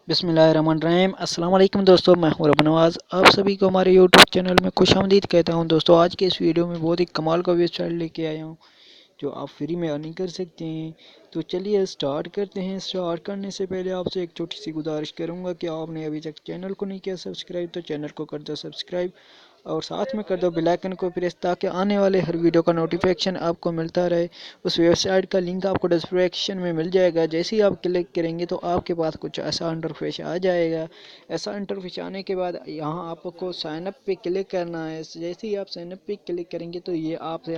बिस्मिल्लाहिर्रहमानिर्रहीम। अस्सलाम वालेकुम दोस्तों, मैं हूं रब नवाज़। आप सभी को हमारे यूट्यूब चैनल में खुश आमदीद कहता हूं। दोस्तों, आज के इस वीडियो में बहुत ही कमाल का वेबसाइट लेके आया हूं जो आप फ्री में अर्निंग कर सकते हैं। तो चलिए स्टार्ट करते हैं। स्टार्ट करने से पहले आपसे एक छोटी सी गुजारिश करूंगा कि आपने अभी तक चैनल को नहीं किया सब्सक्राइब तो चैनल को कर दो सब्सक्राइब और साथ में कर दो बेल आइकन को प्रेस, ताकि आने वाले हर वीडियो का नोटिफिकेशन आपको मिलता रहे। उस वेबसाइट का लिंक आपको डिस्क्रिप्शन में मिल जाएगा। जैसे ही आप क्लिक करेंगे तो आपके पास कुछ ऐसा इंटरफेस आ जाएगा। ऐसा इंटरफेस आने के बाद यहाँ आपको साइन अप पे क्लिक करना है। जैसे ही आप साइन अप पे क्लिक करेंगे तो ये आपसे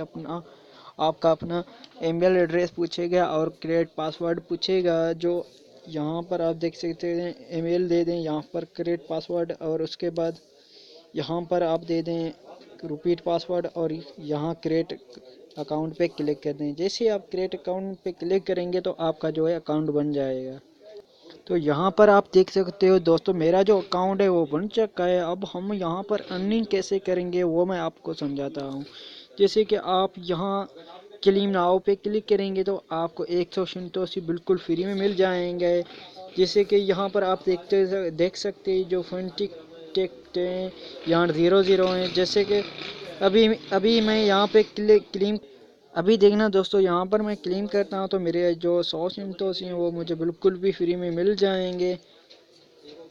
आपका अपना ईमेल एड्रेस पूछेगा और क्रिएट पासवर्ड पूछेगा। जो यहाँ पर आप देख सकते हैं, ईमेल दे दें यहाँ पर क्रिएट पासवर्ड और उसके बाद यहाँ पर आप दे दें रिपीट पासवर्ड और यहाँ क्रिएट अकाउंट पे क्लिक कर दें। जैसे आप क्रिएट अकाउंट पे क्लिक करेंगे तो आपका जो है अकाउंट बन जाएगा। तो यहाँ पर आप देख सकते हो दोस्तों, मेरा जो अकाउंट है वो बन चुका है। अब हम यहाँ पर अर्निंग कैसे करेंगे वो मैं आपको समझाता हूँ। जैसे कि आप यहाँ क्लेम नाउ पे क्लिक करेंगे तो आपको 187 बिल्कुल फ्री में मिल जाएंगे। जैसे कि यहाँ पर आप देख सकते हैं जो फंड टिकट हैं यहाँ 00 हैं। जैसे कि अभी अभी मैं यहाँ पे क्लेम अभी देखना दोस्तों, यहाँ पर मैं क्लेम करता हूँ तो मेरे जो 100 सिंटोस हैं वो मुझे बिल्कुल भी फ्री में मिल जाएंगे।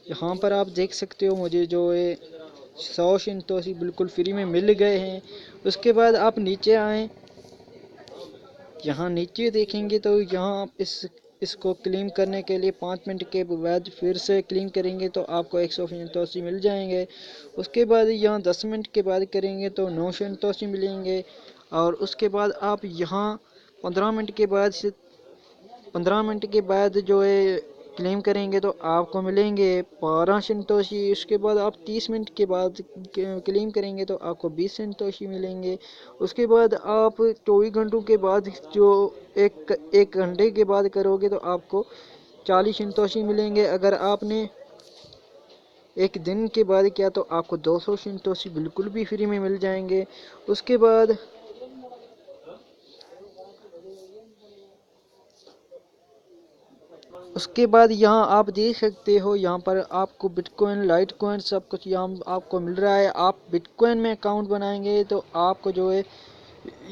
यहाँ पर आप देख सकते हो मुझे जो है 100 सिंटोस बिल्कुल फ्री में मिल गए हैं। उसके बाद आप नीचे आएँ, यहाँ नीचे देखेंगे तो यहाँ आप इसको क्लेम करने के लिए 5 मिनट के बाद फिर से क्लेम करेंगे तो आपको 185 मिल जाएंगे। उसके बाद यहाँ 10 मिनट के बाद करेंगे तो 988 मिलेंगे। और उसके बाद आप यहाँ 15 मिनट के बाद 15 मिनट के बाद जो है क्लेम करेंगे तो आपको मिलेंगे 12 संतोषी। उसके बाद आप 30 मिनट के बाद क्लेम करेंगे तो आपको 20 संतोषी मिलेंगे। उसके बाद आप 24 घंटों के बाद जो एक घंटे के बाद करोगे तो आपको 40 संतोषी मिलेंगे। अगर आपने एक दिन के बाद किया तो आपको 200 संतोषी बिल्कुल भी फ्री में मिल जाएंगे। उसके बाद यहाँ आप देख सकते हो, यहाँ पर आपको बिटकॉइन लाइट कॉइन सब कुछ यहाँ आपको मिल रहा है। आप बिटकॉइन में अकाउंट बनाएंगे तो आपको जो है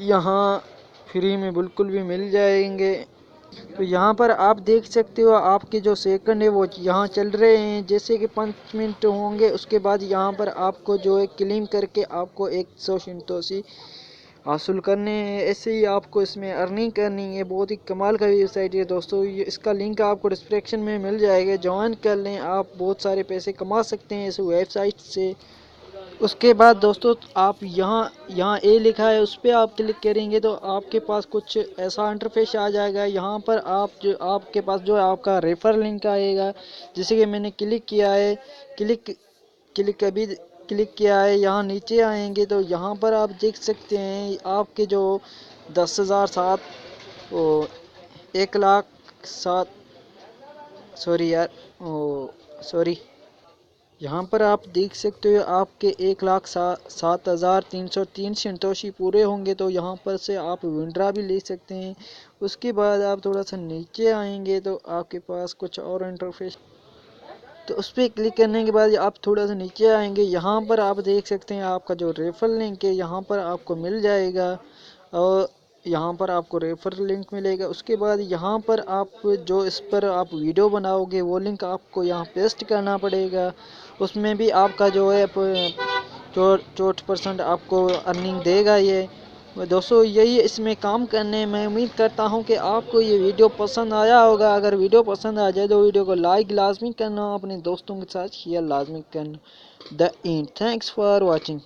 यहाँ फ्री में बिल्कुल भी मिल जाएंगे। तो यहाँ पर आप देख सकते हो आपके जो सेकंड है वो यहाँ चल रहे हैं। जैसे कि 5 मिनट होंगे उसके बाद यहाँ पर आपको जो है क्लेम करके आपको 100 संतोषी हासिल करने हैं। ऐसे ही आपको इसमें अर्निंग करनी है। बहुत ही कमाल का वेबसाइट है दोस्तों, ये इसका लिंक आपको डिस्क्रिप्शन में मिल जाएगा। ज्वाइन कर लें, आप बहुत सारे पैसे कमा सकते हैं इस वेबसाइट से। उसके बाद दोस्तों आप यहाँ यहाँ ए लिखा है उस पर आप क्लिक करेंगे तो आपके पास कुछ ऐसा इंटरफेस आ जाएगा। यहाँ पर आपके पास जो है आपका रेफर लिंक आएगा। जैसे कि मैंने क्लिक किया है, क्लिक क्लिक अभी क्लिक किया है। यहाँ नीचे आएंगे तो यहाँ पर आप देख सकते हैं आपके जो 10,007 ओ 1,07 सॉरी यार ओ सॉरी यहाँ पर आप देख सकते हो आपके 1,07,303 संतोषी पूरे होंगे तो यहाँ पर से आप विंड्रा भी ले सकते हैं। उसके बाद आप थोड़ा सा नीचे आएंगे तो आपके पास कुछ और इंटरफेस, तो उस पर क्लिक करने के बाद आप थोड़ा सा नीचे आएंगे। यहाँ पर आप देख सकते हैं आपका जो रेफर लिंक है यहाँ पर आपको मिल जाएगा और यहाँ पर आपको रेफर लिंक मिलेगा। उसके बाद यहाँ पर आप जो इस पर आप वीडियो बनाओगे वो लिंक आपको यहाँ पेस्ट करना पड़ेगा। उसमें भी आपका जो है 64% आपको अर्निंग देगा ये। दोस्तों यही इसमें काम करने में उम्मीद करता हूँ कि आपको ये वीडियो पसंद आया होगा। अगर वीडियो पसंद आ जाए तो वीडियो को लाइक लाजमी करना, अपने दोस्तों के साथ शेयर लाजमी करना। The end, thanks for watching.